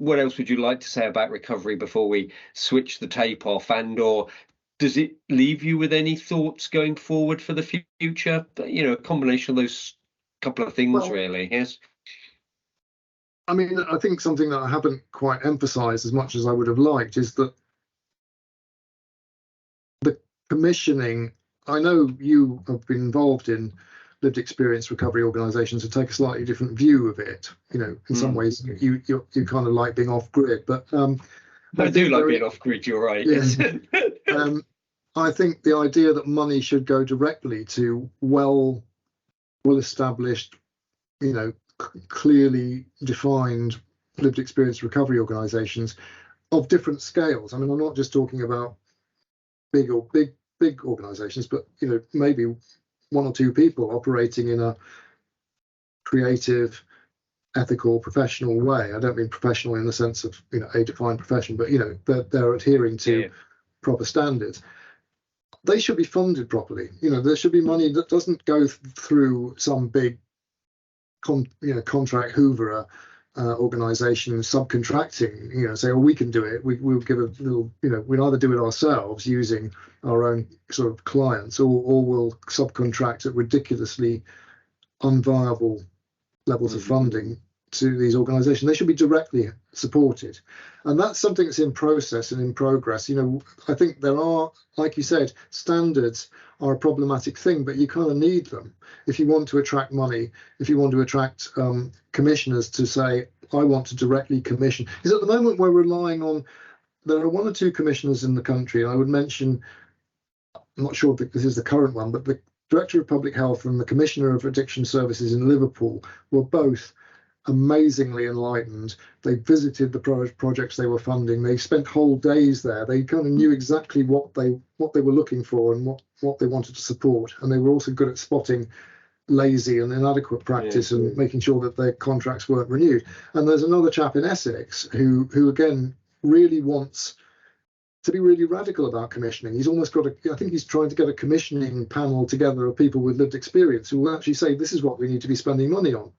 what else would you like to say about recovery before we switch the tape off? And or does it leave you with any thoughts going forward for the future? You know, a combination of those couple of things, really. Yes. I mean, I think something that I haven't quite emphasised as much as I would have liked is that the commissioning. I know you have been involved in lived experience recovery organisations and take a slightly different view of it. You know, in some ways, you kind of like being off grid, but I do like being off grid. You're right. Yeah. I think the idea that money should go directly to well established, you know, clearly defined lived experience recovery organisations of different scales. I mean, I'm not just talking about big organisations, but you know, maybe one or two people operating in a creative, ethical, professional way. I don't mean professional in the sense of, you know, a defined profession, but you know, they're adhering to proper standards. They should be funded properly. You know, there should be money that doesn't go through some big contract-hooverer organisation subcontracting, you know, say, oh, we can do it. We'll give a little, you know, we'll either do it ourselves using our own sort of clients, or we'll subcontract at ridiculously unviable levels of funding to these organisations. They should be directly supported, and that's something that's in process and in progress. You know, I think there are, like you said, standards are a problematic thing, but you kind of need them if you want to attract money, if you want to attract commissioners to say, I want to directly commission. Because at the moment we're relying on, there are one or two commissioners in the country, and I would mention, I'm not sure if this is the current one, but the Director of Public Health and the Commissioner of Addiction Services in Liverpool were both amazingly enlightened. They visited the projects they were funding. They spent whole days there. They kind of knew exactly what they were looking for and what they wanted to support. And they were also good at spotting lazy and inadequate practice and making sure that their contracts weren't renewed. And there's another chap in Essex who again really wants to be really radical about commissioning. He's almost got I think he's trying to get a commissioning panel together of people with lived experience who will actually say, this is what we need to be spending money on.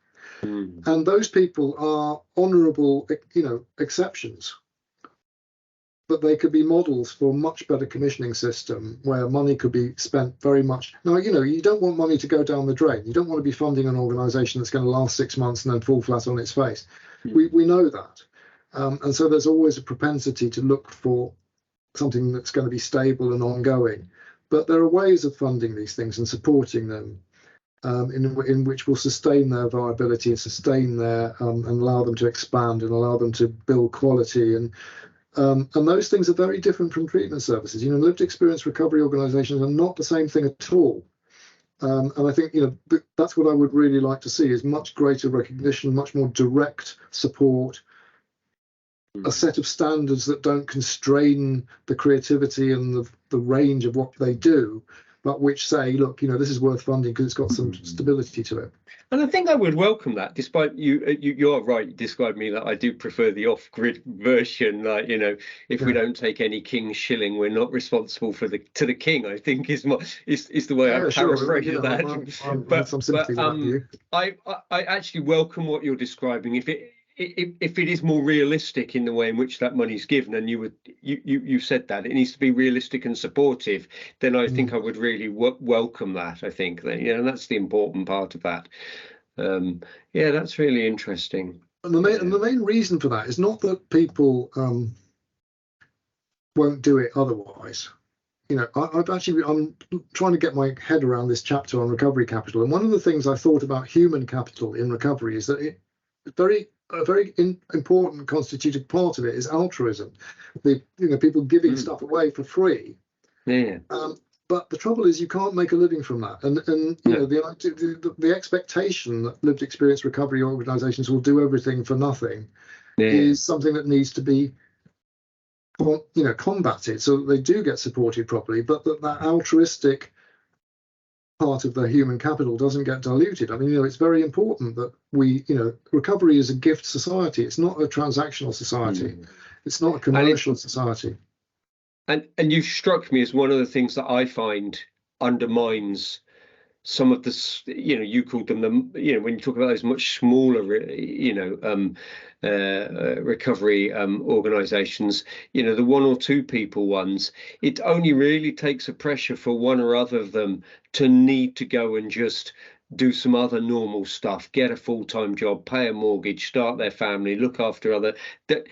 And those people are honourable, you know, exceptions, but they could be models for a much better commissioning system where money could be spent very much. Now, you know, you don't want money to go down the drain. You don't want to be funding an organisation that's going to last 6 months and then fall flat on its face. We know that. And so there's always a propensity to look for something that's going to be stable and ongoing. But there are ways of funding these things and supporting them in which will sustain their viability and sustain their and allow them to expand and allow them to build quality. And those things are very different from treatment services. You know, lived experience recovery organisations are not the same thing at all. And I think, you know, that's what I would really like to see, is much greater recognition, much more direct support, a set of standards that don't constrain the creativity and the range of what they do, but which say, look, you know, this is worth funding because it's got some stability to it. And I think I would welcome that, despite you're right, you described me that I do prefer the off-grid version. Like, you know, if we don't take any king's shilling, we're not responsible to the king, I think is the way I paraphrase that. But some sympathy with that view. I actually welcome what you're describing. If it is more realistic in the way in which that money's given, and you said that it needs to be realistic and supportive, then I think I would really welcome that. I think that, you know, that's the important part of that. Yeah, that's really interesting. And the main reason for that is not that people won't do it otherwise. You know, I'm trying to get my head around this chapter on recovery capital, and one of the things I thought about human capital in recovery is that a very important constitutive part of it is altruism. People giving stuff away for free. Yeah. But the trouble is, you can't make a living from that. And you know, the expectation that lived experience recovery organisations will do everything for nothing is something that needs to be, you know, combated so that they do get supported properly. But that altruistic part of the human capital doesn't get diluted. I mean, you know, it's very important that recovery is a gift society. It's not a transactional society. It's not a commercial society. And you struck me as one of the things that I find undermines some of the, you called them when you talk about those much smaller, recovery organisations, the one or two people ones, it only really takes a pressure for one or other of them to need to go and just do some other normal stuff, get a full-time job, pay a mortgage, start their family, look after other, that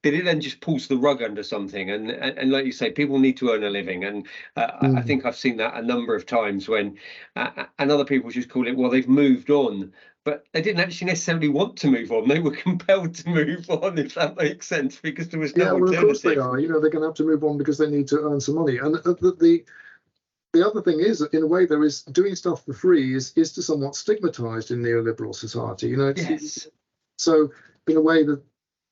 it then just pulls the rug under something. And like you say, people need to earn a living. And I think I've seen that a number of times when, and other people just call it, well, they've moved on, but they didn't actually necessarily want to move on. They were compelled to move on, if that makes sense, because there was no alternative. Of course they are. They're going to have to move on because they need to earn some money. And the other thing is that, in a way, there is doing stuff for free is to somewhat stigmatized in neoliberal society. Yes. So in a way that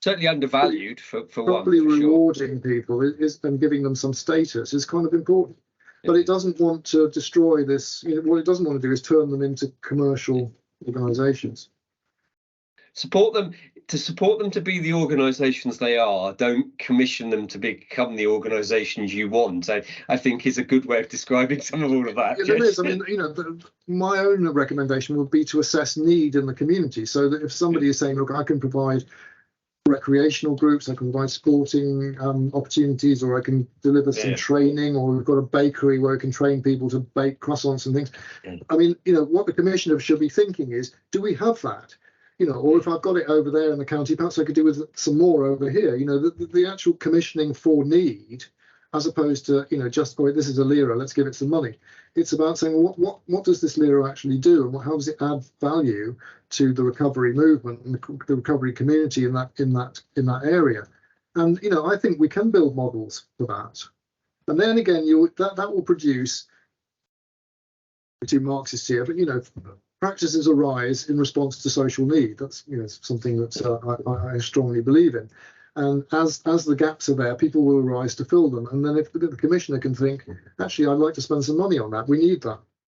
certainly undervalued for probably one. For rewarding sure. people is and giving them some status is kind of important. But it doesn't want to destroy this. What it doesn't want to do is turn them into commercial organisations. Support them to be the organisations they are. Don't commission them to become the organisations you want. I think is a good way of describing some of all of that. Yeah, there is. I mean, my own recommendation would be to assess need in the community, so that if somebody is saying, look, I can provide recreational groups, I can provide sporting opportunities, or I can deliver some training, or we've got a bakery where we can train people to bake croissants and things. I mean, what the commissioner should be thinking is, do we have that? Or if I've got it over there in the county, perhaps I could do with some more over here. The actual commissioning for need, as opposed to just, oh, this is a LERO, let's give it some money. It's about saying, well, what does this LERO actually do, and how does it add value to the recovery movement and the recovery community in that area? And I think we can build models for that. And then again, that will produce, too Marxist here, but practices arise in response to social need. That's something that I strongly believe in. And as the gaps are there, people will arise to fill them. And then if the commissioner can think, actually, I'd like to spend some money on that, we need that.